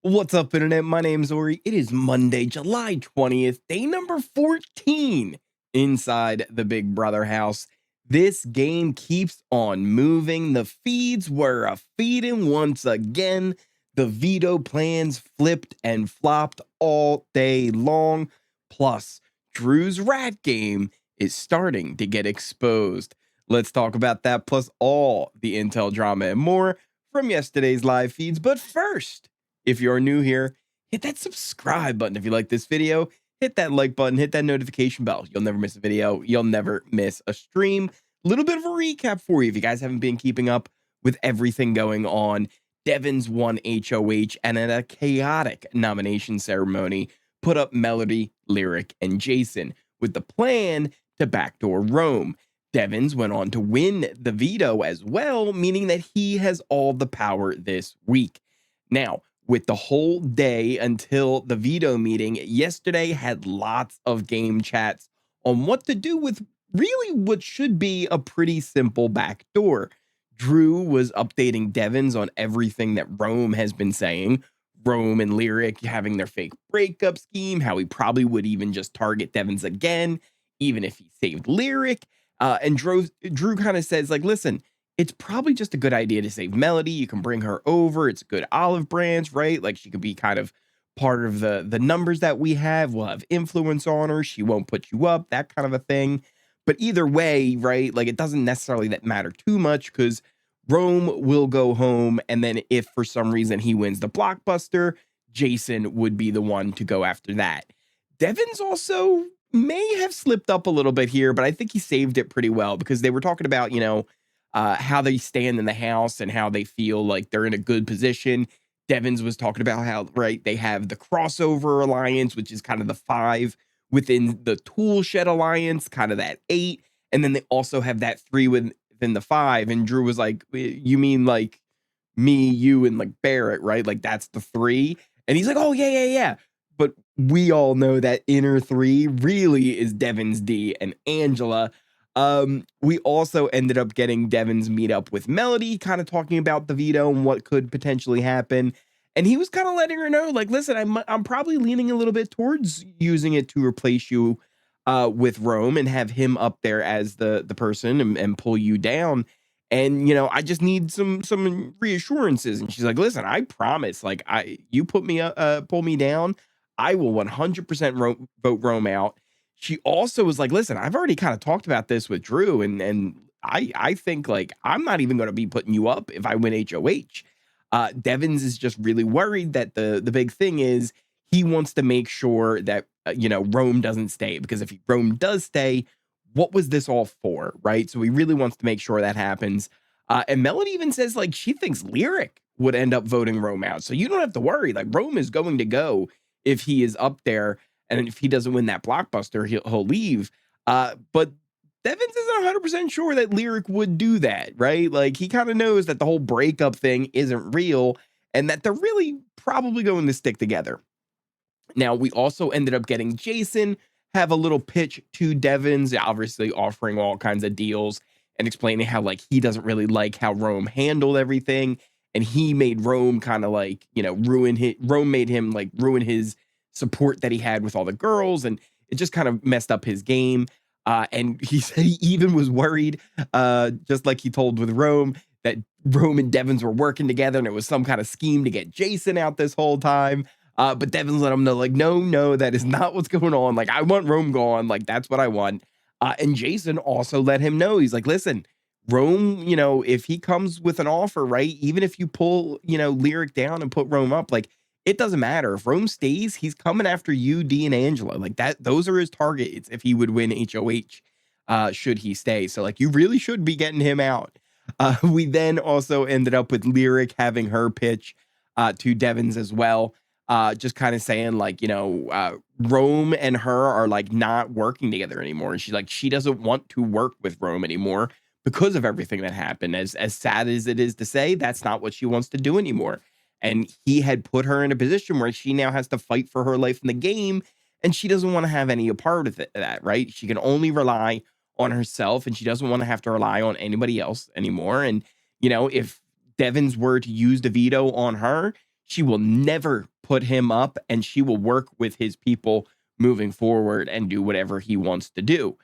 What's up, Internet? My name's Ori. It is Monday, July 20th, day number 14 inside the Big Brother house. This game keeps on moving. The feeds were a feeding once again. The veto plans flipped and flopped all day long. Plus, Drew's rat game is starting to get exposed. Let's talk about that, plus all the intel drama and more from yesterday's live feeds. But first, if you're new here, hit that subscribe button if you like this video. Hit that like button, hit that notification bell. You'll never miss a video. You'll never miss a stream. A little bit of a recap for you if you guys haven't been keeping up with everything going on. Devens won HOH and at a chaotic nomination ceremony put up Melody, Lyric, and Jason with the plan to backdoor Rome. Devens went on to win the veto as well, meaning that he has all the power this week. Now, with the whole day until the veto meeting, yesterday had lots of game chats on what to do with really what should be a pretty simple backdoor. Drew was updating Devens on everything that Rome has been saying. Rome and Lyric having their fake breakup scheme, how he probably would even just target Devens again, even if he saved Lyric. And Drew kind of says, like, listen, it's probably just a good idea to save Melody. You can bring her over. It's a good olive branch, right? Like, she could be kind of part of the numbers that we have. We'll have influence on her. She won't put you up, that kind of a thing. But either way, right, like, it doesn't necessarily that matter too much because Rome will go home. And then if for some reason he wins the blockbuster, Jason would be the one to go after that. Devens also may have slipped up a little bit here, but I think he saved it pretty well because they were talking about, how they stand in the house and how they feel like they're in a good position. Devens was talking about how, right, they have the crossover alliance, which is kind of the 5 within the tool shed alliance, kind of that 8. And then they also have that 3 within the 5. And Drew was like, you mean like me, you, and like Barrett, right? Like that's the 3. And he's like, oh, yeah. But we all know that inner 3 really is Devens, Dee, and Angela. We also ended up getting Devens meet up with Melody, kind of talking about the veto and what could potentially happen. And he was kind of letting her know, like, listen, I'm probably leaning a little bit towards using it to replace you with Rome and have him up there as the person and pull you down. And, I just need some reassurances. And she's like, listen, I promise, like, you pull me down, I will 100% vote Rome out. She also was like, listen, I've already kind of talked about this with Drew, and I think, like, I'm not even going to be putting you up if I win HOH. Devens is just really worried that the big thing is he wants to make sure that, Rome doesn't stay, because if Rome does stay, what was this all for, right? So he really wants to make sure that happens. And Melody even says, like, she thinks Lyric would end up voting Rome out. So you don't have to worry. Like, Rome is going to go if he is up there. And if he doesn't win that blockbuster, he'll leave. But Devens isn't 100% sure that Lyric would do that, right? Like, he kind of knows that the whole breakup thing isn't real and that they're really probably going to stick together. Now, we also ended up getting Jason have a little pitch to Devens, obviously offering all kinds of deals and explaining how, like, he doesn't really like how Rome handled everything. And he made Rome kind of like, Rome made him like ruin his support that he had with all the girls. And it just kind of messed up his game. And he said he even was worried, just like he told with Rome, that Rome and Devens were working together and it was some kind of scheme to get Jason out this whole time. But Devens let him know, like, no, that is not what's going on. Like, I want Rome gone. Like, that's what I want. And Jason also let him know. He's like, listen, Rome, if he comes with an offer, right, even if you pull, Lyric down and put Rome up, like, it doesn't matter. If Rome stays, he's coming after you, Dee and Angela. Like, those are his targets if he would win HOH, should he stay. So, like, you really should be getting him out. We then also ended up with Lyric having her pitch to Devens as well. Just kind of saying, like, Rome and her are, like, not working together anymore. And she's like, she doesn't want to work with Rome anymore because of everything that happened. As sad as it is to say, that's not what she wants to do anymore. And he had put her in a position where she now has to fight for her life in the game, and she doesn't want to have any part of that, right? She can only rely on herself, and she doesn't want to have to rely on anybody else anymore. And, if Devens were to use the veto on her, she will never put him up, and she will work with his people moving forward and do whatever he wants to do.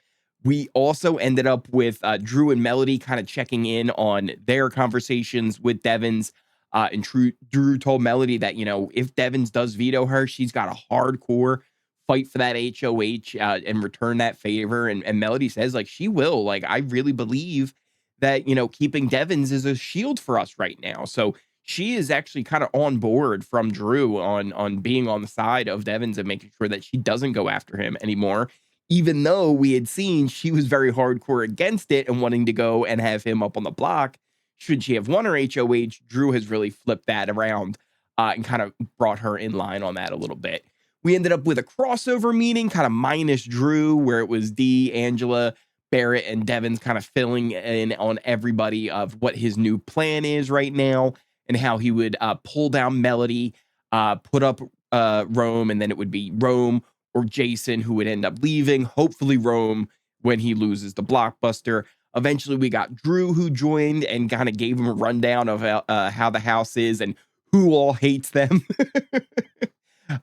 We also ended up with Drew and Melody kind of checking in on their conversations with Devens. And Drew told Melody that, if Devens does veto her, she's got a hardcore fight for that HOH and return that favor. And Melody says, like, she will. Like, I really believe that, keeping Devens is a shield for us right now. So she is actually kind of on board from Drew on being on the side of Devens and making sure that she doesn't go after him anymore, even though we had seen she was very hardcore against it and wanting to go and have him up on the block. Should she have won her HOH, Drew has really flipped that around and kind of brought her in line on that a little bit. We ended up with a crossover meeting, kind of minus Drew, where it was Dee, Angela, Barrett, and Devens kind of filling in on everybody of what his new plan is right now and how he would pull down Melody, put up Rome, and then it would be Rome or Jason who would end up leaving. Hopefully Rome when he loses the blockbuster. Eventually we got Drew who joined and kind of gave him a rundown of how the house is and who all hates them.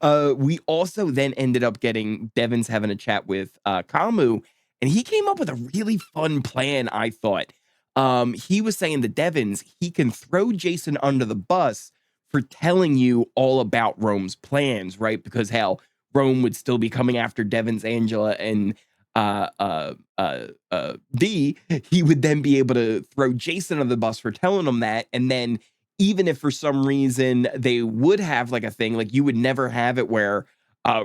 We also then ended up getting Devens having a chat with Kamu, and he came up with a really fun plan, I thought. He was saying that Devens, he can throw Jason under the bus for telling you all about Rome's plans, right? Because hell, Rome would still be coming after Devens, Angela, and D. He would then be able to throw Jason under the bus for telling him that, and then even if for some reason they would have like a thing, like you would never have it where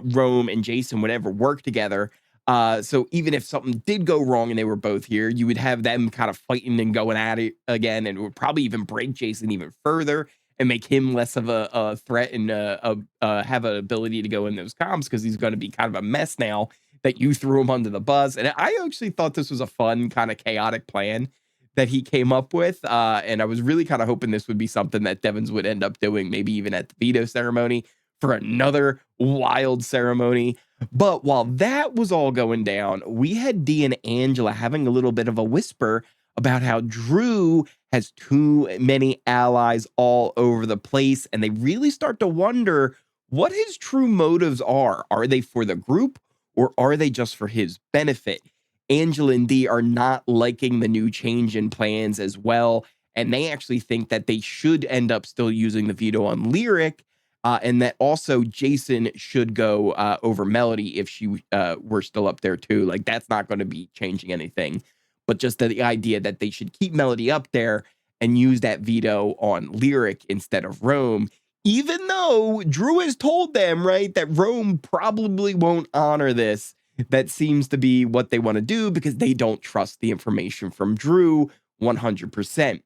Rome and Jason would ever work together. So even if something did go wrong and they were both here, you would have them kind of fighting and going at it again, and it would probably even break Jason even further and make him less of a threat and have an ability to go in those comms because he's going to be kind of a mess now that you threw him under the bus. And I actually thought this was a fun kind of chaotic plan that he came up with. And I was really kind of hoping this would be something that Devens would end up doing, maybe even at the veto ceremony for another wild ceremony. But while that was all going down, we had Dee and Angela having a little bit of a whisper about how Drew has too many allies all over the place. And they really start to wonder what his true motives are. Are they for the group or are they just for his benefit? Angela and Dee are not liking the new change in plans as well. And they actually think that they should end up still using the veto on Lyric. And that also Jason should go over Melody if she were still up there too. Like that's not going to be changing anything. But just the idea that they should keep Melody up there and use that veto on Lyric instead of Rome, even though Drew has told them, right, that Rome probably won't honor this. That seems to be what they want to do because they don't trust the information from Drew 100%.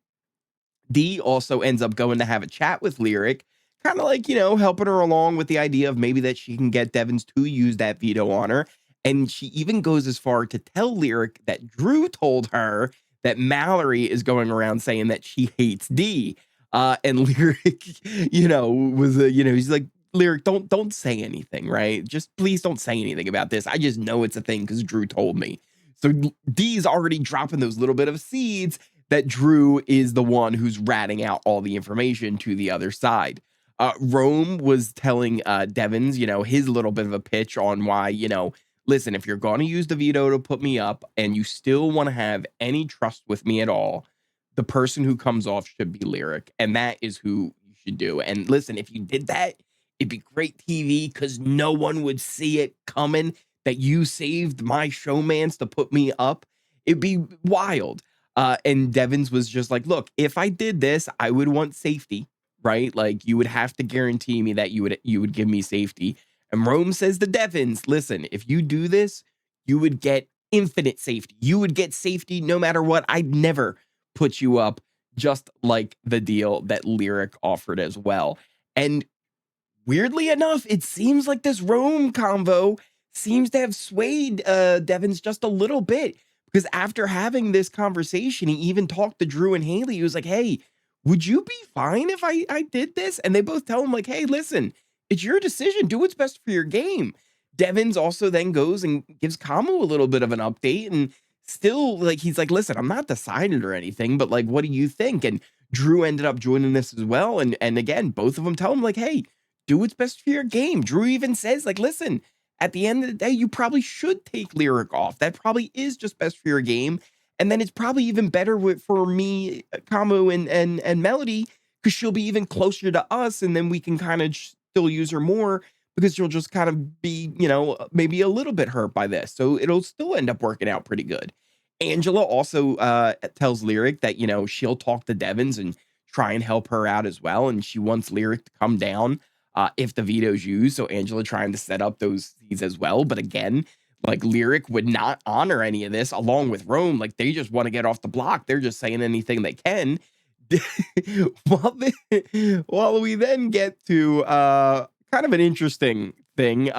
Dee also ends up going to have a chat with Lyric, kind of like, helping her along with the idea of maybe that she can get Devens to use that veto on her. And she even goes as far to tell Lyric that Drew told her that Mallory is going around saying that she hates Dee. And Lyric, he's like, Lyric, don't say anything, right? Just please don't say anything about this. I just know it's a thing because Drew told me. So Dee's already dropping those little bit of seeds that Drew is the one who's ratting out all the information to the other side. Rome was telling Devens, his little bit of a pitch on why, listen, if you're going to use the veto to put me up and you still want to have any trust with me at all, the person who comes off should be Lyric. And that is who you should do. And listen, if you did that, it'd be great TV because no one would see it coming that you saved my showmans to put me up. It'd be wild. And Devens was just like, look, if I did this, I would want safety, right? Like you would have to guarantee me that you would give me safety. And Rome says to Devens, listen, if you do this, you would get infinite safety. You would get safety no matter what. I'd never put you up, just like the deal that Lyric offered as well. And weirdly enough, it seems like this Rome convo seems to have swayed Devens just a little bit. Because after having this conversation, he even talked to Drew and Haley. He was like, hey, would you be fine if I did this? And they both tell him like, hey, listen, it's your decision. Do what's best for your game. Devens also then goes and gives Kamu a little bit of an update and still like, he's like, listen, I'm not decided or anything, but like, what do you think? And Drew ended up joining this as well. And again, both of them tell him like, hey, do what's best for your game. Drew even says, like, listen, at the end of the day, you probably should take Lyric off. That probably is just best for your game. And then it's probably even better for me, Kamu and Melody, because she'll be even closer to us, and then we can kind of still use her more because she'll just kind of be, maybe a little bit hurt by this. So it'll still end up working out pretty good. Angela also tells Lyric that, she'll talk to Devens and try and help her out as well. And she wants Lyric to come down if the veto's used. So Angela trying to set up those seeds as well. But again, like Lyric would not honor any of this along with Rome. Like they just want to get off the block. They're just saying anything they can. while we then get to kind of an interesting thing.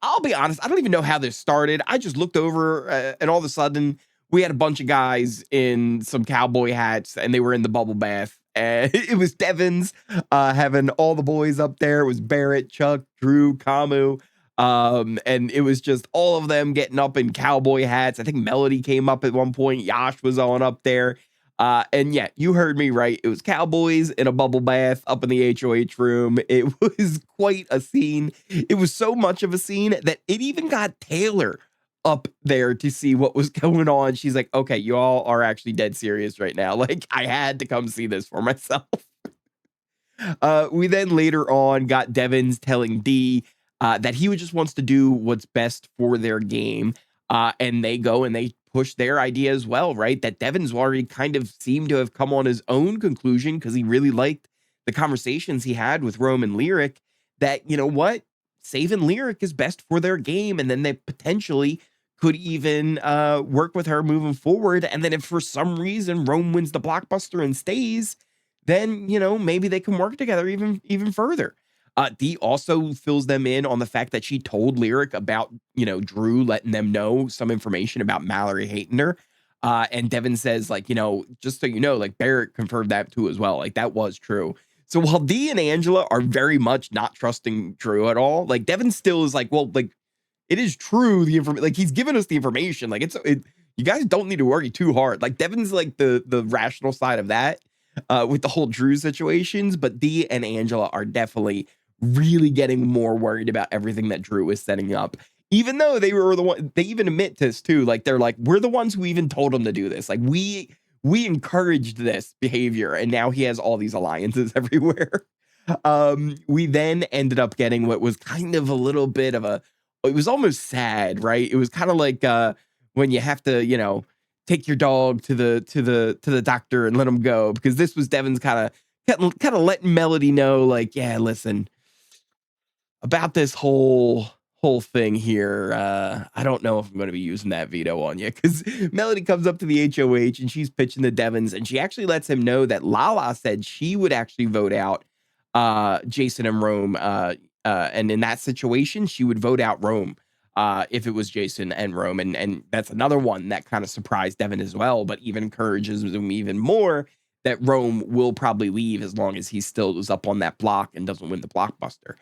I'll be honest, I don't even know how this started. I just looked over and all of a sudden we had a bunch of guys in some cowboy hats and they were in the bubble bath. And it was Devens having all the boys up there. It was Barrett, Chuck, Drew, Kamu. And it was just all of them getting up in cowboy hats. I think Melody came up at one point. Yash was on up there. And yeah, you heard me right. It was cowboys in a bubble bath up in the HOH room. It was quite a scene. It was so much of a scene that it even got Taylor up there to see what was going on. She's like, okay, you all are actually dead serious right now. Like, I had to come see this for myself. We then later on got Devens telling Dee that he just wants to do what's best for their game. And they go and they push their idea as well, right? That Devens already kind of seemed to have come on his own conclusion because he really liked the conversations he had with Rome and Lyric that, you know what, saving Lyric is best for their game. And then they potentially could even work with her moving forward. And then if for some reason Rome wins the blockbuster and stays, then, maybe they can work together even further. Dee also fills them in on the fact that she told Lyric about, Drew letting them know some information about Mallory hating her. And Devin says, like, just so you know, like Barrett confirmed that too as well. Like that was true. So while Dee and Angela are very much not trusting Drew at all, like Devin still is like, well, like it is true. The information, like he's given us the information. Like you guys don't need to worry too hard. Like Devin's like the rational side of that with the whole Drew situations, but Dee and Angela are definitely really getting more worried about everything that Drew is setting up, even though they were the one. They even admit this too. Like they're like, we're the ones who even told him to do this. Like we encouraged this behavior, and now he has all these alliances everywhere. We then ended up getting what was kind of a little bit of it was almost sad, right? It was kind of like when you have to, take your dog to the doctor and let him go, because this was Devon's kind of letting Melody know, like, yeah, listen, about this whole thing here, I don't know if I'm going to be using that veto on you, because Melody comes up to the HOH and she's pitching the Devens, and she actually lets him know that Lala said she would actually vote out Jason and Rome, and in that situation, she would vote out Rome if it was Jason and Rome, and that's another one that kind of surprised Devin as well, but even encourages him even more that Rome will probably leave as long as he still is up on that block and doesn't win the blockbuster.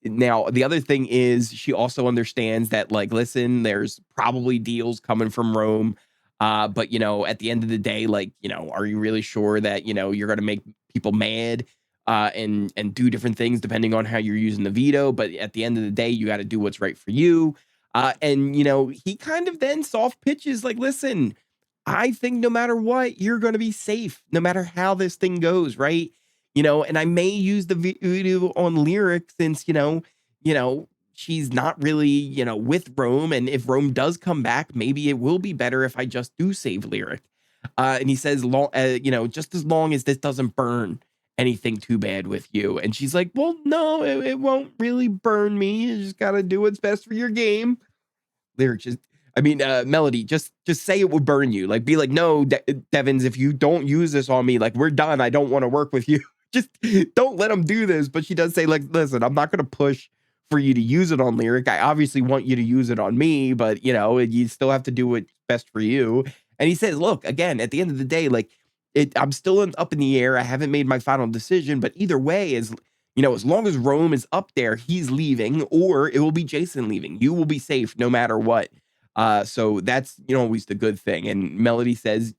Now, the other thing is she also understands that, like, listen, there's probably deals coming from Rome. But, at the end of the day, like, are you really sure that, you're going to make people mad and do different things depending on how you're using the veto? But at the end of the day, you got to do what's right for you. And, he kind of then soft pitches like, listen, I think no matter what, you're going to be safe no matter how this thing goes, right? And I may use the video on Lyric since, she's not really, with Rome. And if Rome does come back, maybe it will be better if I just do save Lyric. And he says, just as long as this doesn't burn anything too bad with you. And she's like, well, no, it won't really burn me. You just got to do what's best for your game. Lyric Melody, just say it would burn you. Like, be like, no, Devens, if you don't use this on me, like, we're done. I don't want to work with you. Just don't let them do this. But she does say, like, listen, I'm not going to push for you to use it on Lyric. I obviously want you to use it on me, but, you still have to do what's best for you. And he says, look, again, at the end of the day, like, I'm still up in the air. I haven't made my final decision. But either way, as long as Rome is up there, he's leaving, or it will be Jason leaving. You will be safe no matter what. So that's, always the good thing. And Melody says,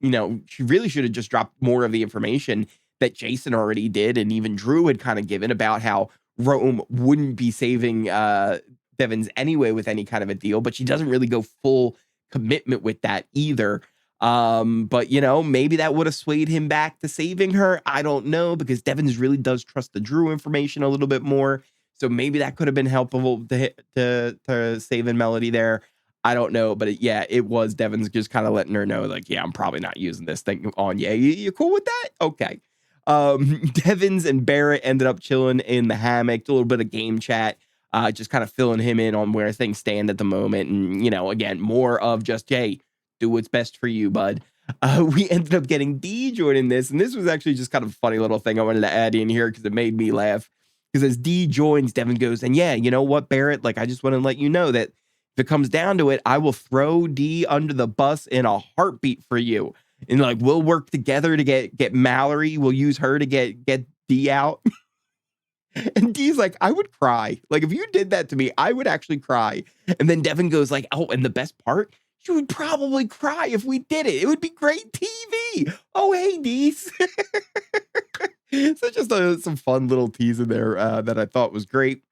she really should have just dropped more of the information that Jason already did, and even Drew had kind of given about how Rome wouldn't be saving Devens anyway with any kind of a deal, but she doesn't really go full commitment with that either. But maybe that would have swayed him back to saving her. I don't know, because Devens really does trust the Drew information a little bit more. So maybe that could have been helpful to saving Melody there. I don't know, but it was Devens just kind of letting her know, like, yeah, I'm probably not using this thing on you. You cool with that? Okay. Devens and Barrett ended up chilling in the hammock, a little bit of game chat, just kind of filling him in on where things stand at the moment. And, again, more of just, hey, do what's best for you, bud. We ended up getting Dee joining this, and this was actually just kind of a funny little thing I wanted to add in here because it made me laugh. Because as Dee joins, Devin goes, and yeah, you know what, Barrett? Like, I just want to let you know that if it comes down to it, I will throw Dee under the bus in a heartbeat for you. And like, we'll work together to get Mallory. We'll use her to get Dee out. And Dee's like, I would cry. Like, if you did that to me, I would actually cry. And then Devin goes like, oh, and the best part, you would probably cry if we did it. It would be great TV. Oh, hey, Dees. So just some fun little tease in there that I thought was great.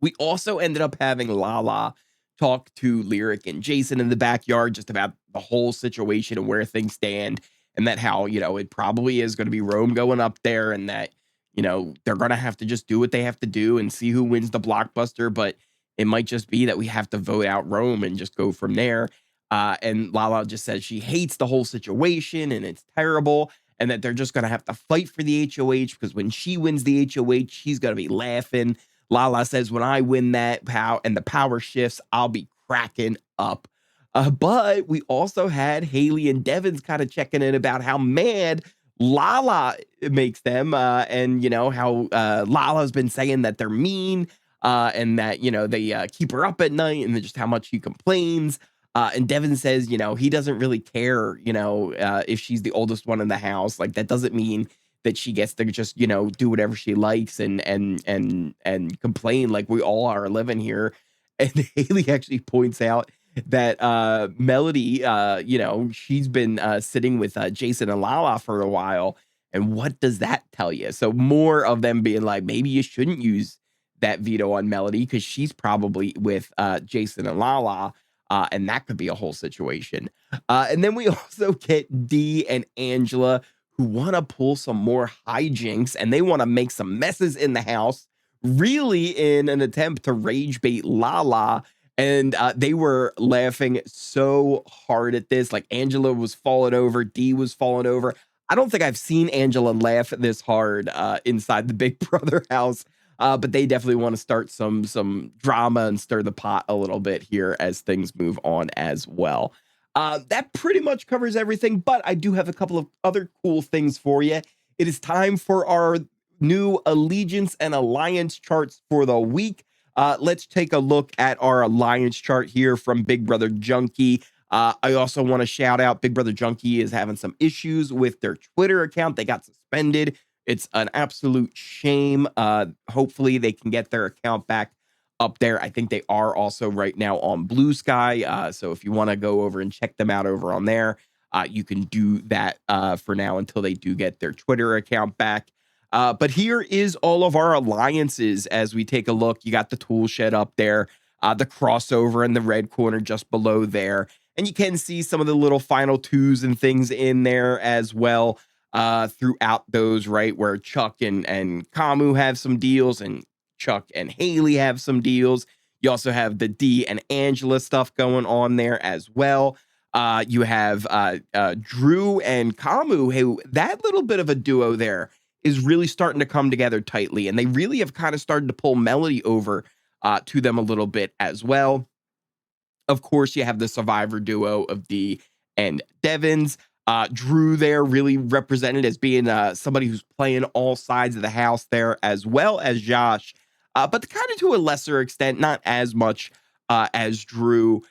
We also ended up having Lala talk to Lyric and Jason in the backyard just about the whole situation and where things stand, and that how, it probably is going to be Rome going up there, and that, they're going to have to just do what they have to do and see who wins the blockbuster. But it might just be that we have to vote out Rome and just go from there. And Lala just says she hates the whole situation and it's terrible, and that they're just going to have to fight for the HOH because when she wins the HOH, she's going to be laughing. Lala says, when I win that and the power shifts, I'll be cracking up. But we also had Haley and Devens kind of checking in about how mad Lala makes them, and how Lala's been saying that they're mean, and that they keep her up at night, and just how much she complains. And Devin says, he doesn't really care, if she's the oldest one in the house. Like, that doesn't mean that she gets to just, do whatever she likes and complain like we all are living here. And Haley actually points out that Melody, she's been sitting with Jason and Lala for a while. And what does that tell you? So more of them being like, maybe you shouldn't use that veto on Melody because she's probably with Jason and Lala. And that could be a whole situation. And then we also get Dee and Angela, who want to pull some more hijinks, and they want to make some messes in the house, really in an attempt to rage bait Lala. And they were laughing so hard at this. Like, Angela was falling over, Dee was falling over. I don't think I've seen Angela laugh this hard inside the Big Brother house. But they definitely want to start some drama and stir the pot a little bit here as things move on as well. That pretty much covers everything, but I do have a couple of other cool things for you. It is time for our new allegiance and alliance charts for the week. Let's take a look at our alliance chart here from Big Brother Junkie. I also want to shout out Big Brother Junkie is having some issues with their Twitter account. They got suspended. It's an absolute shame. Hopefully they can get their account back up there. I think they are also right now on Blue Sky. So if you want to go over and check them out over on there, you can do that for now until they do get their Twitter account back. But here is all of our alliances as we take a look. You got the tool shed up there, the crossover in the red corner just below there. And you can see some of the little final twos and things in there as well. Throughout those, right, where Chuck and Kamu have some deals and Chuck and Haley have some deals. You also have the Dee and Angela stuff going on there as well. You have Drew and Kamu, who that little bit of a duo there is really starting to come together tightly, and they really have kind of started to pull Melody over to them a little bit as well. Of course, you have the survivor duo of Dee and Devens. Drew there really represented as being somebody who's playing all sides of the house there, as well as Josh, but kind of to a lesser extent, not as much as Drew.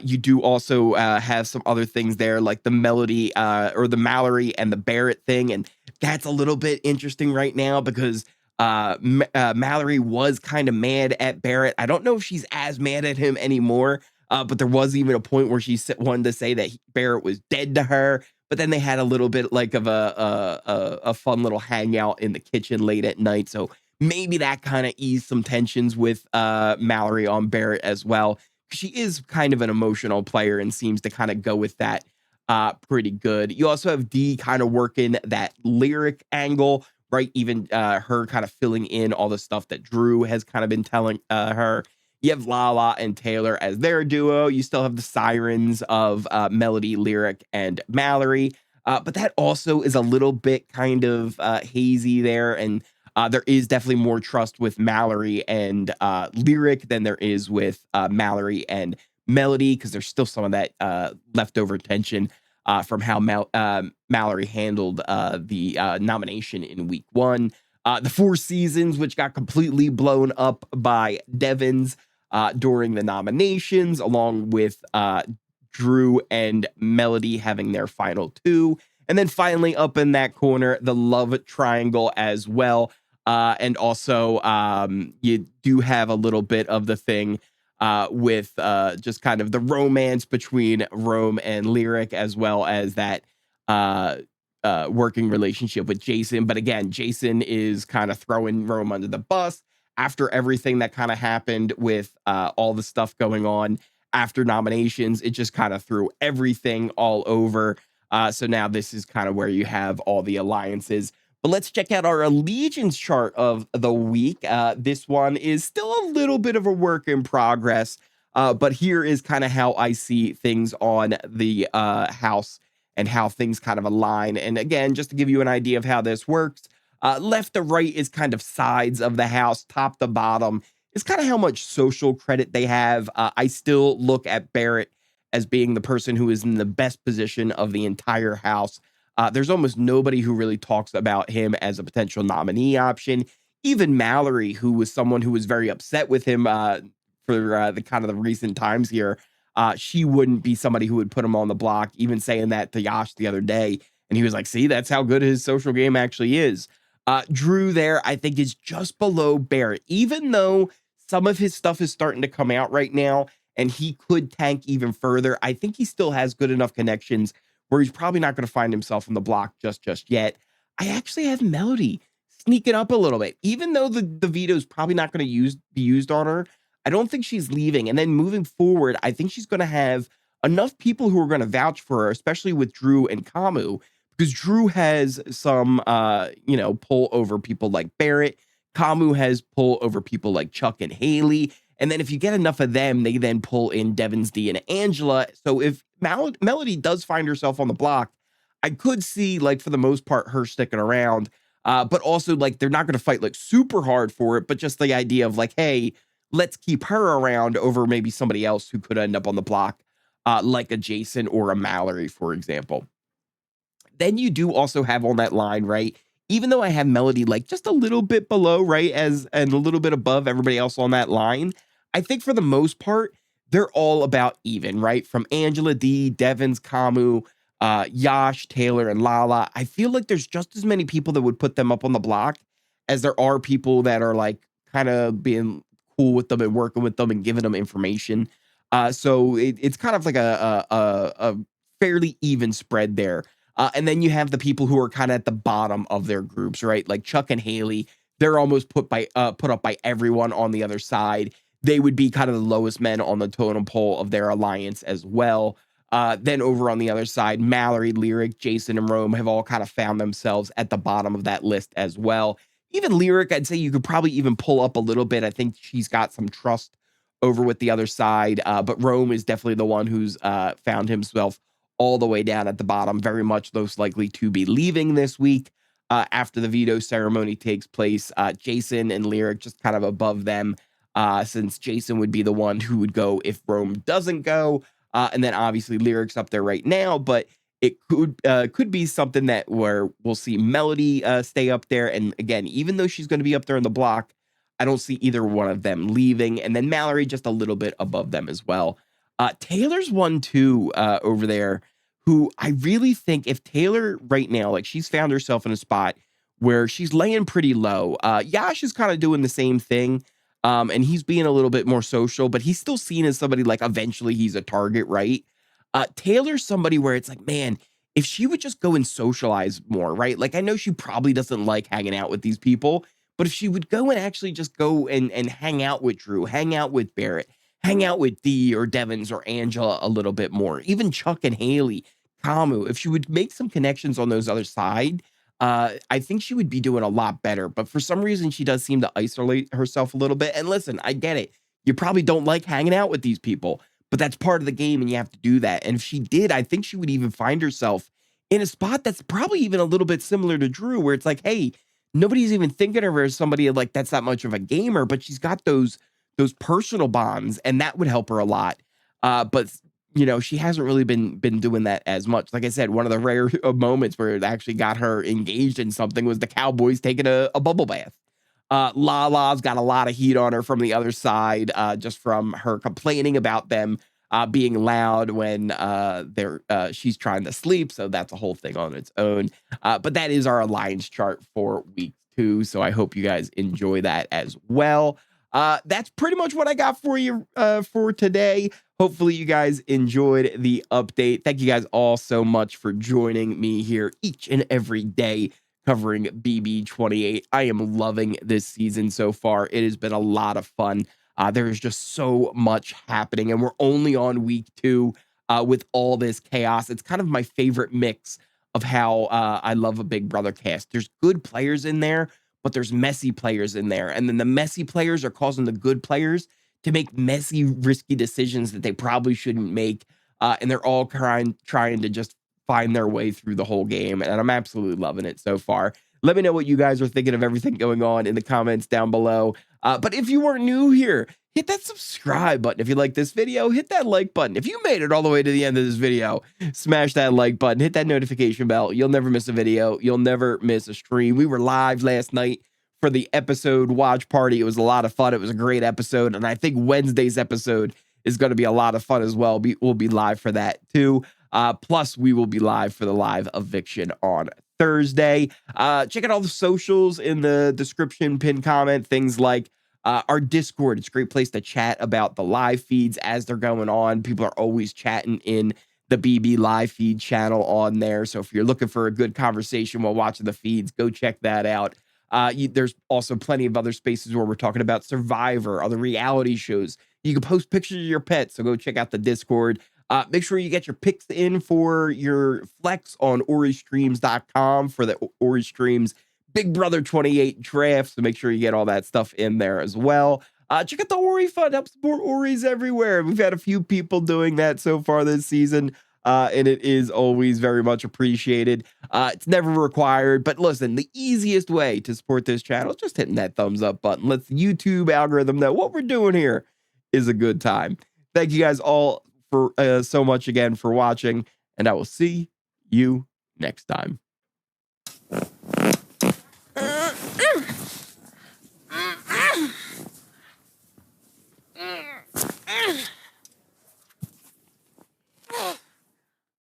You do also have some other things there, like the Melody or the Mallory and the Barrett thing, and that's a little bit interesting right now because Mallory was kind of mad at Barrett. I don't know if she's as mad at him anymore, but there was even a point where she wanted to say that Barrett was dead to her, but then they had a little bit like of a fun little hangout in the kitchen late at night. So maybe that kind of eased some tensions with Mallory on Barrett as well. She is kind of an emotional player and seems to kind of go with that pretty good. You also have Dee kind of working that lyric angle, right? Even her kind of filling in all the stuff that Drew has kind of been telling her. You have Lala and Taylor as their duo. You still have the sirens of Melody, Lyric, and Mallory. But that also is a little bit kind of hazy there. And there is definitely more trust with Mallory and Lyric than there is with Mallory and Melody, because there's still some of that leftover tension from how Mallory handled the nomination in week one. The Four Seasons, which got completely blown up by Devens during the nominations, along with Drew and Melody having their final two. And then finally, up in that corner, the love triangle as well. And also, you do have a little bit of the thing with just kind of the romance between Rome and Lyric, as well as that working relationship with Jason. But again, Jason is kind of throwing Rome under the bus after everything that kind of happened with all the stuff going on after nominations. It just kind of threw everything all over. So now this is kind of where you have all the alliances. But let's check out our allegiance chart of the week. This one is still a little bit of a work in progress, but here is kind of how I see things on the house and how things kind of align. And again, just to give you an idea of how this works, left to right is kind of sides of the house, top to bottom is kind of how much social credit they have. I still look at Barrett as being the person who is in the best position of the entire house. There's almost nobody who really talks about him as a potential nominee option. Even Mallory, who was someone who was very upset with him for the kind of the recent times here, she wouldn't be somebody who would put him on the block, even saying that to Yash the other day. And he was like, see, that's how good his social game actually is. Drew there, I think, is just below Barrett, even though some of his stuff is starting to come out right now and he could tank even further. I think he still has good enough connections where he's probably not going to find himself on the block just yet. I actually have Melody sneaking up a little bit, even though the veto is probably not going to be used on her. I don't think she's leaving. And then moving forward, I think she's going to have enough people who are going to vouch for her, especially with Drew and Kamu, because Drew has some, pull over people like Barrett. Kamu has pull over people like Chuck and Haley. And then if you get enough of them, they then pull in Devens, Dee and Angela. So if Melody does find herself on the block, I could see, like, for the most part, her sticking around. But also, like, they're not going to fight like super hard for it, but just the idea of like, hey, let's keep her around over maybe somebody else who could end up on the block, like a Jason or a Mallory, for example. Then you do also have on that line, right? Even though I have Melody like just a little bit below, right, and a little bit above everybody else on that line, I think for the most part, they're all about even, right? From Angela, Dee, Devens, Kamu, Yash, Taylor, and Lala. I feel like there's just as many people that would put them up on the block as there are people that are like kind of being cool with them and working with them and giving them information. So it's kind of like a fairly even spread there. And then you have the people who are kind of at the bottom of their groups, right? Like Chuck and Haley, they're almost put up by everyone on the other side. They would be kind of the lowest men on the totem pole of their alliance as well. Then over on the other side, Mallory, Lyric, Jason, and Rome have all kind of found themselves at the bottom of that list as well. Even Lyric, I'd say you could probably even pull up a little bit. I think she's got some trust over with the other side. But Rome is definitely the one who's found himself all the way down at the bottom, very much most likely to be leaving this week after the veto ceremony takes place. Jason and Lyric just kind of above them, since Jason would be the one who would go if Rome doesn't go. And then obviously Lyric's up there right now, but it could be something that where we'll see Melody stay up there. And again, even though she's going to be up there in the block, I don't see either one of them leaving. And then Mallory just a little bit above them as well. Taylor's one too over there, who I really think if Taylor right now, like she's found herself in a spot where she's laying pretty low. Yash is kind of doing the same thing. And he's being a little bit more social, but he's still seen as somebody like eventually he's a target, right? Taylor's somebody where it's like, man, if she would just go and socialize more, right? Like, I know she probably doesn't like hanging out with these people, but if she would go and actually just go and hang out with Drew, hang out with Barrett, hang out with Dee or Devens or Angela a little bit more, even Chuck and Haley, Kamu, if she would make some connections on those other side, I think she would be doing a lot better. But for some reason, she does seem to isolate herself a little bit. And listen, I get it. You probably don't like hanging out with these people, but that's part of the game and you have to do that. And if she did, I think she would even find herself in a spot that's probably even a little bit similar to Drew, where it's like, hey, nobody's even thinking of her as somebody like that's that much of a gamer, but she's got those personal bonds, and that would help her a lot. But she hasn't really been doing that as much. Like I said, one of the rare moments where it actually got her engaged in something was the Cowboys taking a bubble bath. Lala's got a lot of heat on her from the other side, just from her complaining about them being loud when she's trying to sleep. So that's a whole thing on its own. But that is our alliance chart for week 2. So I hope you guys enjoy that as well. That's pretty much what I got for you for today. Hopefully you guys enjoyed the update. Thank you guys all so much for joining me here each and every day covering BB28. I am loving this season so far. It has been a lot of fun. There is just so much happening, and we're only on week 2 with all this chaos. It's kind of my favorite mix of how I love a Big Brother cast. There's good players in there, but there's messy players in there. And then the messy players are causing the good players to make messy, risky decisions that they probably shouldn't make. And they're all trying to just find their way through the whole game. And I'm absolutely loving it so far. Let me know what you guys are thinking of everything going on in the comments down below. But if you are new here, hit that subscribe button. If you like this video, hit that like button. If you made it all the way to the end of this video, smash that like button, hit that notification bell. You'll never miss a video. You'll never miss a stream. We were live last night for the episode watch party. It was a lot of fun. It was a great episode. And I think Wednesday's episode is going to be a lot of fun as well. We'll be live for that too. Plus, we will be live for the live eviction on Thursday. Check out all the socials in the description, pin comment, things like our Discord. It's a great place to chat about the live feeds as they're going on. People are always chatting in the BB Live Feed channel on there. So if you're looking for a good conversation while watching the feeds, go check that out. There's also plenty of other spaces where we're talking about Survivor, other reality shows. You can post pictures of your pets, so go check out the Discord. Make sure you get your picks in for your flex on oristreams.com for the Ori Streams Big Brother 28 draft. So make sure you get all that stuff in there as well. Check out the Ori Fund. Help support Oris everywhere. We've had a few people doing that so far this season. And it is always very much appreciated. It's never required, but listen, the easiest way to support this channel is just hitting that thumbs up button. Let the YouTube algorithm know what we're doing here is a good time. Thank you guys all for so much again for watching, and I will see you next time.